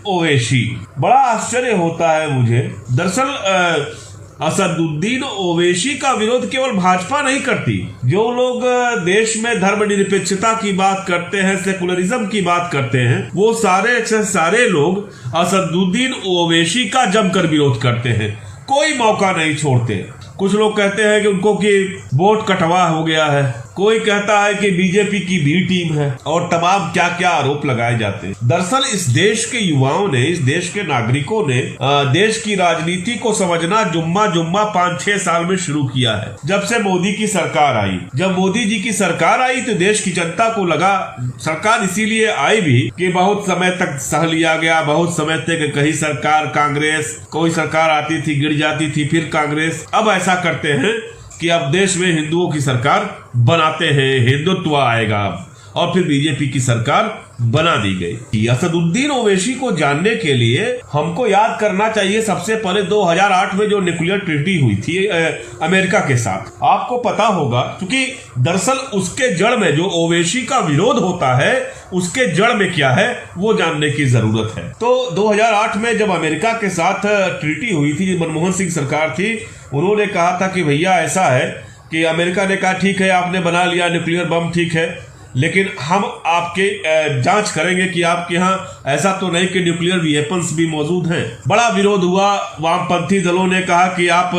ओवैसी, बड़ा आश्चर्य होता है मुझे। दरअसल असदुद्दीन ओवैसी का विरोध केवल भाजपा नहीं करती। जो लोग देश में धर्मनिरपेक्षता की बात करते हैं, सेकुलरिज्म की बात करते हैं, वो सारे लोग असदुद्दीन ओवैसी का जमकर विरोध करते हैं, कोई मौका नहीं छोड़ते। कुछ लोग कहते हैं कि उनको कि वोट कटवा हो गया है, कोई कहता है कि बीजेपी की बी टीम है, और तमाम क्या क्या आरोप लगाए जाते हैं। दरअसल इस देश के युवाओं ने, इस देश के नागरिकों ने देश की राजनीति को समझना जुम्मा 5-6 साल में शुरू किया है, जब से मोदी की सरकार आई। जब मोदी जी की सरकार आई तो देश की जनता को लगा, सरकार इसीलिए आई भी कि बहुत समय तक सह लिया गया, बहुत समय तक कहीं सरकार कांग्रेस, कोई सरकार आती थी गिर जाती थी, फिर कांग्रेस। अब ऐसा करते हैं कि अब देश में हिंदुओं की सरकार बनाते हैं, हिंदुत्व आएगा, और फिर बीजेपी की सरकार बना दी गई। असदुद्दीन ओवैसी को जानने के लिए हमको याद करना चाहिए सबसे पहले 2008 में जो न्यूक्लियर ट्रीटी हुई थी अमेरिका के साथ। आपको पता होगा, क्योंकि दरअसल उसके जड़ में जो ओवैसी का विरोध होता है, उसके जड़ में क्या है वो जानने की जरूरत है। तो 2008 में जब अमेरिका के साथ ट्रीटी हुई थी, मनमोहन सिंह सरकार थी, उन्होंने कहा था कि भैया ऐसा है कि अमेरिका ने कहा ठीक है आपने बना लिया न्यूक्लियर बम, ठीक है, लेकिन हम आपके जांच करेंगे कि आपके यहाँ ऐसा तो नहीं कि न्यूक्लियर वेपन्स भी मौजूद हैं। बड़ा विरोध हुआ, वामपंथी दलों ने कहा कि आप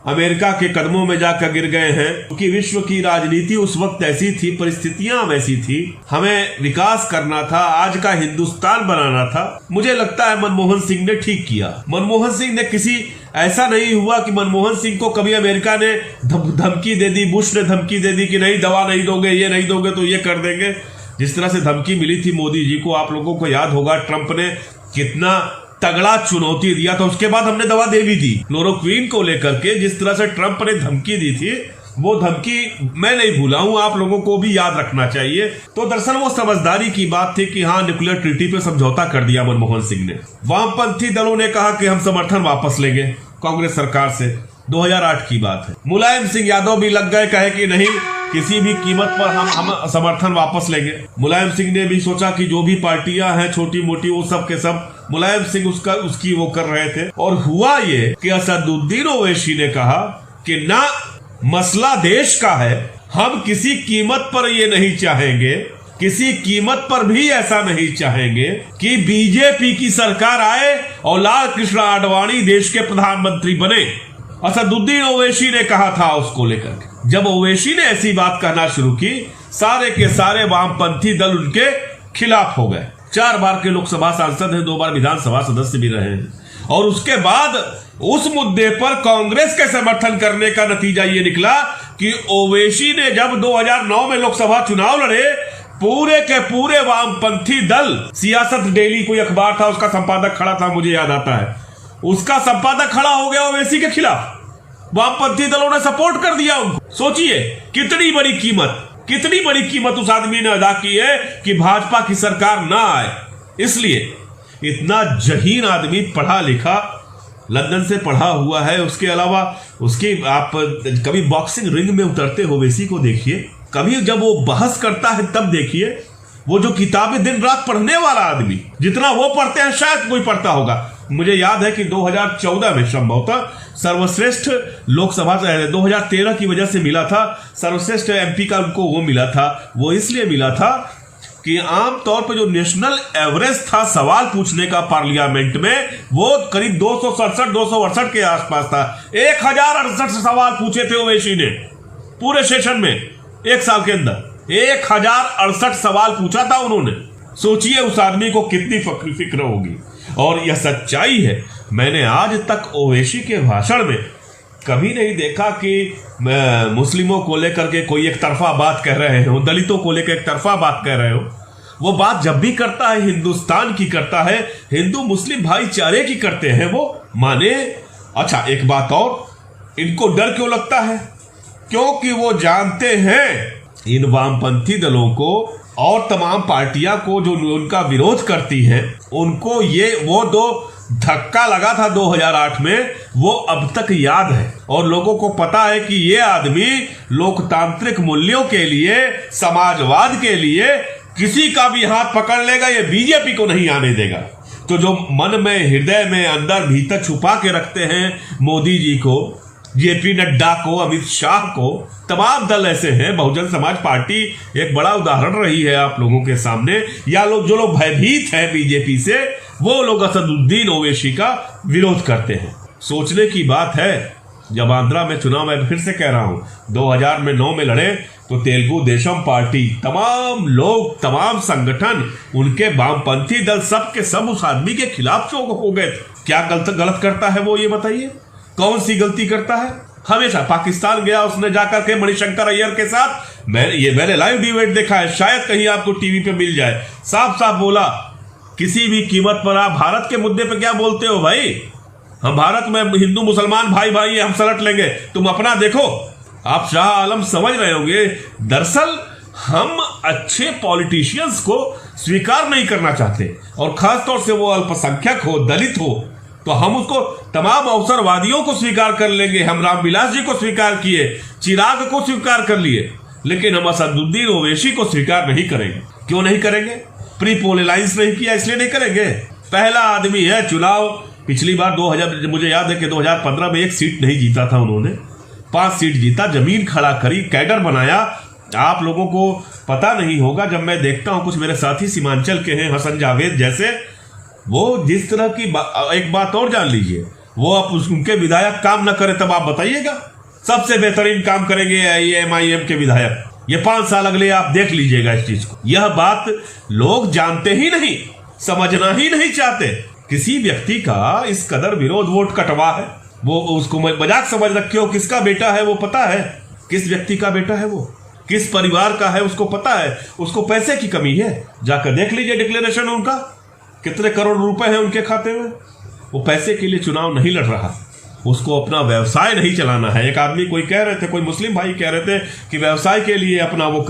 अमेरिका के कदमों में जाकर गिर गए हैं, क्योंकि विश्व की राजनीति उस वक्त ऐसी थी, परिस्थितियां वैसी थी, हमें विकास करना था, आज का हिंदुस्तान बनाना था। मुझे लगता है मनमोहन सिंह ने ठीक किया। मनमोहन सिंह ने ऐसा नहीं हुआ कि मनमोहन सिंह को कभी अमेरिका ने धमकी दे दी, बुश ने धमकी दे दी कि नहीं दवा नहीं दोगे, ये नहीं दोगे तो ये कर देंगे। जिस तरह से धमकी मिली थी मोदी जी को, आप लोगों को याद होगा, ट्रंप ने कितना तगड़ा चुनौती दिया था, उसके बाद हमने दवा दे भी दी। क्लोरोक्वीन को लेकर के जिस तरह से ट्रंप ने धमकी दी थी, वो धमकी मैं नहीं भूला हूं, आप लोगों को भी याद रखना चाहिए। तो दरअसल वो समझदारी की बात थी कि हाँ न्यूक्लियर ट्रीटी पे समझौता कर दिया मनमोहन सिंह ने। वामपंथी दलों ने कहा कि हम समर्थन वापस लेंगे कांग्रेस सरकार से, 2008 की बात है। मुलायम सिंह यादव भी लग गए, कहे कि नहीं किसी भी कीमत पर हम समर्थन वापस लेंगे। मुलायम सिंह ने भी सोचा कि जो भी पार्टियां हैं छोटी मोटी वो सब के सब मुलायम सिंह उसकी वो कर रहे थे। और हुआ ये कि असदुद्दीन ओवैसी ने कहा कि ना, मसला देश का है, हम किसी कीमत पर ये नहीं चाहेंगे, किसी कीमत पर भी ऐसा नहीं चाहेंगे कि बीजेपी की सरकार आए और लाल कृष्ण आडवाणी देश के प्रधानमंत्री बने। असदुद्दीन ओवैसी ने कहा था उसको लेकर। जब ओवैसी ने ऐसी बात कहना शुरू की, सारे के सारे वामपंथी दल उनके खिलाफ हो गए। 4 बार के लोकसभा सांसद हैं, 2 बार विधानसभा सदस्य भी रहे हैं, और उसके बाद उस मुद्दे पर कांग्रेस के समर्थन करने का नतीजा ये निकला कि ओवैसी ने जब 2009 में लोकसभा चुनाव लड़े, पूरे के पूरे वामपंथी दल, सियासत डेली कोई अखबार था, उसका संपादक खड़ा था, मुझे याद आता है, उसका संपादक खड़ा हो गया ओवैसी के खिलाफ। वामपंथी दलों ने सपोर्ट कर दिया उनको। सोचिए कितनी बड़ी कीमत उस आदमी ने अदा की है कि भाजपा की सरकार ना आए। इसलिए इतना जहीन आदमी, पढ़ा लिखा, लंदन से पढ़ा हुआ है, उसके अलावा उसकी आप कभी बॉक्सिंग रिंग में उतरते हो ओवैसी को देखिए, कभी जब वो बहस करता है तब देखिए, वो जो किताबें दिन रात पढ़ने वाला आदमी, जितना वो पढ़ते हैं शायद कोई पढ़ता होगा। मुझे याद है कि 2014 में संभवतः सर्वश्रेष्ठ लोकसभा 2013 की वजह से मिला था, सर्वश्रेष्ठ एमपी का उनको वो मिला था। वो इसलिए मिला था कि आमतौर पर जो नेशनल एवरेज था सवाल पूछने का पार्लियामेंट में, वो करीब 267-268 के आसपास था। 1068 सवाल पूछे थे ओवैसी ने पूरे सेशन में, 1 साल के अंदर 1068 सवाल पूछा था उन्होंने। सोचिए उस आदमी को कितनी फिक्र होगी। और यह सच्चाई है, मैंने आज तक ओवैसी के भाषण में कभी नहीं देखा कि मुस्लिमों को लेकर के कोई एक तरफा बात कह रहे हो, दलितों को लेकर एक तरफा बात कह रहे हो। वो बात जब भी करता है हिंदुस्तान की करता है, हिंदू मुस्लिम भाईचारे की करते हैं वो, माने। अच्छा एक बात और, इनको डर क्यों लगता है? क्योंकि वो जानते हैं इन वामपंथी दलों को और तमाम पार्टियां को जो उनका विरोध करती हैं, उनको वो दो धक्का लगा था 2008 में, वो अब तक याद है। और लोगों को पता है कि ये आदमी लोकतांत्रिक मूल्यों के लिए, समाजवाद के लिए किसी का भी हाथ पकड़ लेगा, ये बीजेपी को नहीं आने देगा। तो जो मन में, हृदय में, अंदर भीतर छुपा के रखते हैं मोदी जी को, जेपी नड्डा को, अमित शाह को, तमाम दल ऐसे हैं। बहुजन समाज पार्टी एक बड़ा उदाहरण रही है आप लोगों के सामने। या लोग जो लोग भयभीत हैं बीजेपी से, वो लोग असदुद्दीन ओवैसी का विरोध करते हैं। सोचने की बात है, जब आंध्रा में चुनाव, मैं फिर से कह रहा हूं, 2009 में लड़े तो तेलुगु देशम पार्टी, तमाम लोग, तमाम संगठन, उनके वामपंथी दल, सब के सब उस आदमी के खिलाफ हो गए थे। क्या गलत करता है वो, ये बताइए, कौन सी गलती करता है? हमेशा पाकिस्तान गया उसने जाकर के मणिशंकर अय्यर के साथ, मैंने लाइव डिबेट देखा है, शायद कहीं आपको टीवी पे मिल जाए। साफ साफ बोला, किसी भी कीमत पर आप भारत के मुद्दे पे क्या बोलते हो भाई? हम भारत में हिंदू मुसलमान भाई भाई हम सलट लेंगे, तुम अपना देखो। आप शाह आलम समझ रहे होंगे, दरअसल हम अच्छे पॉलिटिशियंस को स्वीकार नहीं करना चाहते, और खासतौर से वो अल्पसंख्यक हो, दलित हो, तो हम उसको, तमाम अवसरवादियों को स्वीकार कर लेंगे। हम रामविलास जी को स्वीकार किए, चिराग को स्वीकार कर लिए, लेकिन हम असदुद्दीन ओवैसी को स्वीकार नहीं करेंगे। क्यों नहीं करेंगे? प्री पोल अलायंस नहीं किया इसलिए नहीं करेंगे। पहला आदमी है, चुनाव पिछली बार 2000, मुझे याद है कि 2015 में 1 सीट नहीं जीता था उन्होंने, 5 सीट जीता, जमीन खड़ा करी, कैडर बनाया। आप लोगों को पता नहीं होगा, जब मैं देखता हूं कुछ मेरे साथी सीमांचल के हैं, हसन जावेद जैसे, वो जिस तरह की एक बात और जान लीजिए, वो अब उनके विधायक काम न करे तब आप बताइएगा, सबसे बेहतरीन काम करेंगे MIM के विधायक। ये 5 साल अगले आप देख लीजिएगा इस चीज को। यह बात लोग जानते ही नहीं, समझना ही नहीं चाहते। किसी व्यक्ति का इस कदर विरोध वोट कटवा है, वो उसको मजाक समझ रखे हो। किसका बेटा है वो पता है, किस व्यक्ति का बेटा है वो, किस परिवार का है उसको पता है। उसको पैसे की कमी है, जाकर देख लीजिए डिक्लेरेशन उनका, कितने करोड़ रुपए हैं उनके खाते में। वो पैसे के लिए चुनाव नहीं लड़ रहा, उसको अपना व्यवसाय नहीं चलाना है। एक आदमी कोई कह रहे थे, कोई मुस्लिम भाई कह रहे थे कि व्यवसाय के लिए अपना वो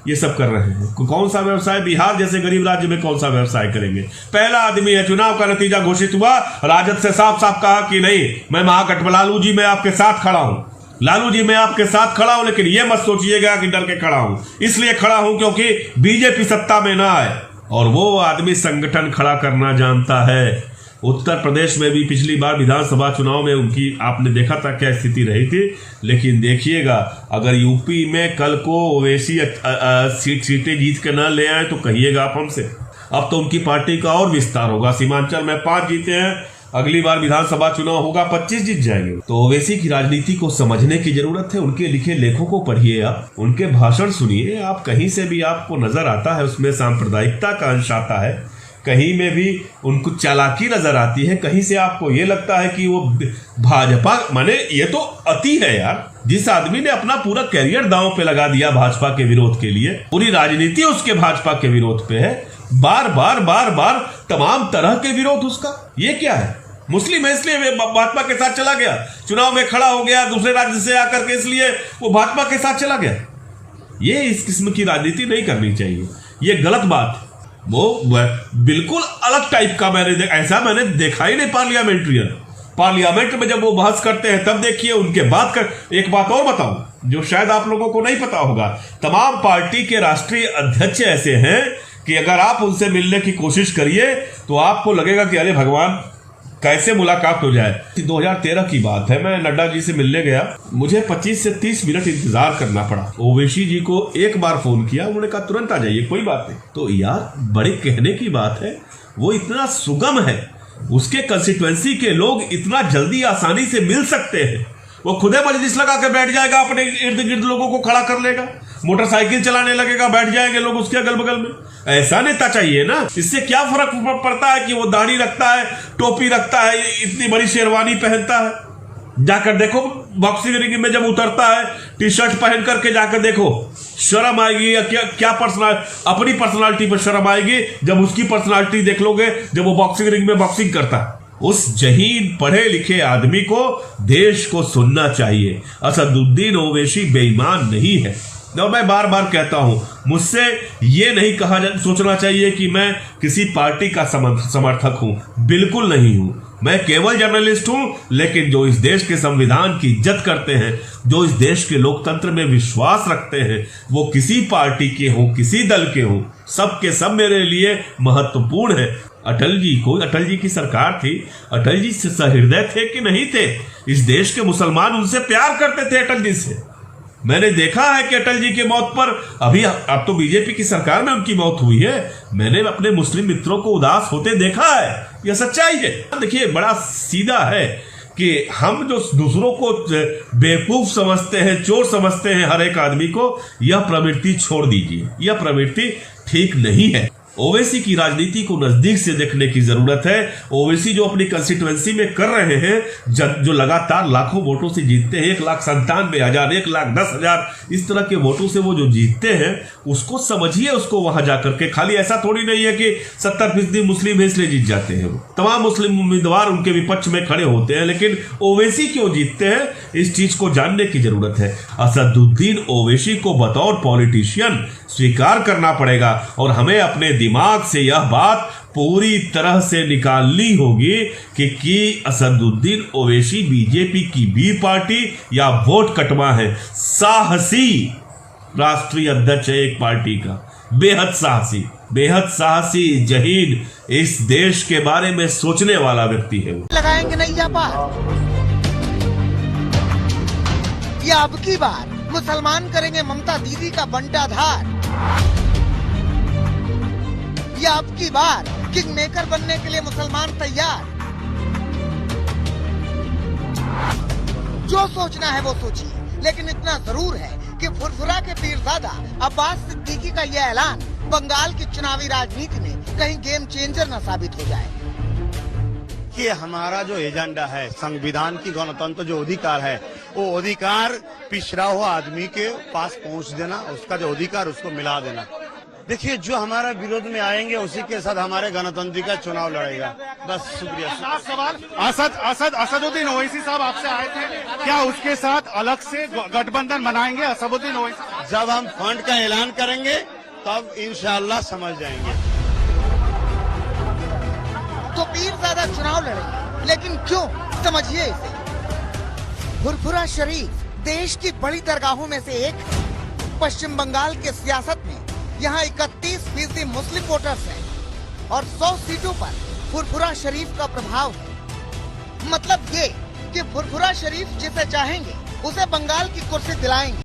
ये सब कर रहे हैं। कौन सा व्यवसाय? बिहार जैसे गरीब राज्य में कौन सा व्यवसाय करेंगे? पहला आदमी है, चुनाव का नतीजा घोषित हुआ, राजद से साफ साफ कहा कि नहीं, मैं महागठबंधन, लालू जी मैं आपके साथ खड़ा हूं, लालू जी मैं आपके साथ खड़ा हूं, लेकिन ये मत सोचिएगा कि डर के खड़ा हूं, इसलिए खड़ा हूं क्योंकि बीजेपी सत्ता में ना आए। और वो आदमी संगठन खड़ा करना जानता है। उत्तर प्रदेश में भी पिछली बार विधानसभा चुनाव में उनकी आपने देखा था क्या स्थिति रही थी। लेकिन देखिएगा, अगर यूपी में कल को ओवैसी सीटें जीत के न ले आए तो कहिएगा आप हमसे। अब तो उनकी पार्टी का और विस्तार होगा। सीमांचल में 5 जीते हैं, अगली बार विधानसभा चुनाव होगा 25 जीत जाएंगे। तो ओवैसी की राजनीति को समझने की जरूरत है। उनके लिखे लेखों को पढ़िए, आप उनके भाषण सुनिए। आप कहीं से भी आपको नजर आता है उसमें सांप्रदायिकता का अंश आता है, कहीं में भी उनको चालाकी नजर आती है, कहीं से आपको ये लगता है कि वो भाजपा, माने ये तो अति है यार। जिस आदमी ने अपना पूरा कैरियर दांव पे लगा दिया भाजपा के विरोध के लिए, पूरी राजनीति उसके भाजपा के विरोध पे है, बार बार तमाम तरह के विरोध उसका। ये क्या है? मुस्लिम है इसलिए भाजपा के साथ चला गया, चुनाव में खड़ा हो गया दूसरे राज्य से आकर के, इसलिए वो भाजपा के साथ चला गया। ये इस किस्म की राजनीति नहीं करनी चाहिए, ये गलत बात। वो बिल्कुल अलग टाइप का ऐसा मैंने देखा ही नहीं पार्लियामेंट्रियन। पार्लियामेंट में जब वो बहस करते हैं तब देखिए उनके बात कर। एक बात और बताऊं जो शायद आप लोगों को नहीं पता होगा, तमाम पार्टी के राष्ट्रीय अध्यक्ष ऐसे हैं कि अगर आप उनसे मिलने की कोशिश करिए तो आपको लगेगा कि अरे भगवान कैसे मुलाकात हो जाए। 2013 की बात है, मैं नड्डा जी से मिलने गया, मुझे 25 से 30 मिनट इंतजार करना पड़ा। ओवैसी जी को एक बार फोन किया, उन्होंने कहा तुरंत आ जाइए, कोई बात नहीं। तो यार बड़े कहने की बात है, वो इतना सुगम है, उसके कंस्टिट्यूएंसी के लोग इतना जल्दी आसानी से मिल सकते हैं। वो खुदे मजलिस लगा के बैठ जाएगा, अपने इर्द गिर्द लोगों को खड़ा कर लेगा, मोटरसाइकिल चलाने लगेगा, बैठ जाएंगे लोग उसके अगल बगल में। ऐसा नेता चाहिए ना। इससे क्या फर्क पड़ता है कि वो दाढ़ी रखता है, टोपी रखता है, इतनी बड़ी शेरवानी पहनता है। जाकर देखो बॉक्सिंग रिंग में जब उतरता है, टी शर्ट पहन करके जाकर देखो, शर्म आएगी या क्या अपनी पर्सनालिटी पर शर्म आएगी जब उसकी पर्सनालिटी देख लोगे जब वो बॉक्सिंग रिंग में बॉक्सिंग करता है। उस जहीन पढ़े लिखे आदमी को देश को सुनना चाहिए। असदुद्दीन ओवैसी बेईमान नहीं है। और मैं बार बार कहता हूं, मुझसे ये नहीं सोचना चाहिए कि मैं किसी पार्टी का समर्थक हूं, बिल्कुल नहीं हूं। मैं केवल जर्नलिस्ट हूं, लेकिन जो इस देश के संविधान की इज्जत करते हैं, जो इस देश के लोकतंत्र में विश्वास रखते हैं, वो किसी पार्टी के हों, किसी दल के हों, सब के सब मेरे लिए महत्वपूर्ण है। अटल जी की सरकार थी, अटल जी से सहृदय थे कि नहीं थे? इस देश के मुसलमान उनसे प्यार करते थे अटल जी से। मैंने देखा है कि अटल जी की मौत पर अभी अब तो बीजेपी की सरकार में उनकी मौत हुई है, मैंने अपने मुस्लिम मित्रों को उदास होते देखा है। यह सच्चाई है। देखिए, बड़ा सीधा है कि हम जो दूसरों को बेवकूफ समझते हैं, चोर समझते हैं, हर एक आदमी को, यह प्रवृत्ति छोड़ दीजिए। यह प्रवृत्ति ठीक नहीं है। ओवैसी की राजनीति को नजदीक से देखने की जरूरत है। ओवैसी जो अपनी कंस्टिट्यूएंसी में कर रहे हैं, जो लगातार लाखों वोटों से जीतते हैं, 1,97,000, 1,10,000 इस तरह के वोटों से वो जो जीतते हैं, उसको समझिए। उसको वहां जाकर के खाली ऐसा थोड़ी नहीं है कि 70% मुस्लिम है इसलिए जीत जाते हैं। तमाम मुस्लिम उम्मीदवार उनके विपक्ष में खड़े होते हैं, लेकिन ओवैसी क्यों जीतते हैं, इस चीज को जानने की जरूरत है। असदुद्दीन ओवैसी को बतौर पॉलिटिशियन स्वीकार करना पड़ेगा और हमें अपने दिमाग से यह बात पूरी तरह से निकालनी होगी कि असदुद्दीन ओवैसी बीजेपी की बी पार्टी या वोट कटवा है। साहसी राष्ट्रीय अध्यक्ष है एक पार्टी का, बेहद साहसी जहीन, इस देश के बारे में सोचने वाला व्यक्ति है वो। लगाएंगे नहीं जा पा, या अब की बार मुसलमान करेंगे ममता दीदी का बंटाधार, या अब की बार किंग मेकर बनने के लिए मुसलमान तैयार। जो सोचना है वो सोचिए, लेकिन इतना जरूर है कि फुरफुरा के पीरजादा अब्बास सिद्दीकी का यह ऐलान बंगाल की चुनावी राजनीति में कहीं गेम चेंजर न साबित हो जाए। कि हमारा जो एजेंडा है, संविधान की गणतंत्र जो अधिकार है, वो अधिकार पिछड़ा हुआ आदमी के पास पहुंच देना, उसका जो अधिकार उसको मिला देना। देखिए, जो हमारा विरोध में आएंगे उसी के साथ हमारे गणतंत्र का चुनाव लड़ेगा। बस, शुक्रिया। सवाल असदुद्दीन ओवैसी साहब आपसे आए थे, क्या उसके साथ अलग से गठबंधन बनाएंगे असदुद्दीन ओवैसी? जब हम फंड का ऐलान करेंगे तब इंशाअल्लाह समझ जाएंगे। तो पीरजादा चुनाव लड़ेंगे, लेकिन क्यों, समझिए इसे। फुरफुरा शरीफ देश की बड़ी दरगाहों में से एक है। पश्चिम बंगाल के सियासत में यहाँ 31% मुस्लिम वोटर्स हैं और 100 सीटों पर फुरफुरा शरीफ का प्रभाव है। मतलब ये कि फुरफुरा शरीफ जिसे चाहेंगे उसे बंगाल की कुर्सी दिलाएंगे।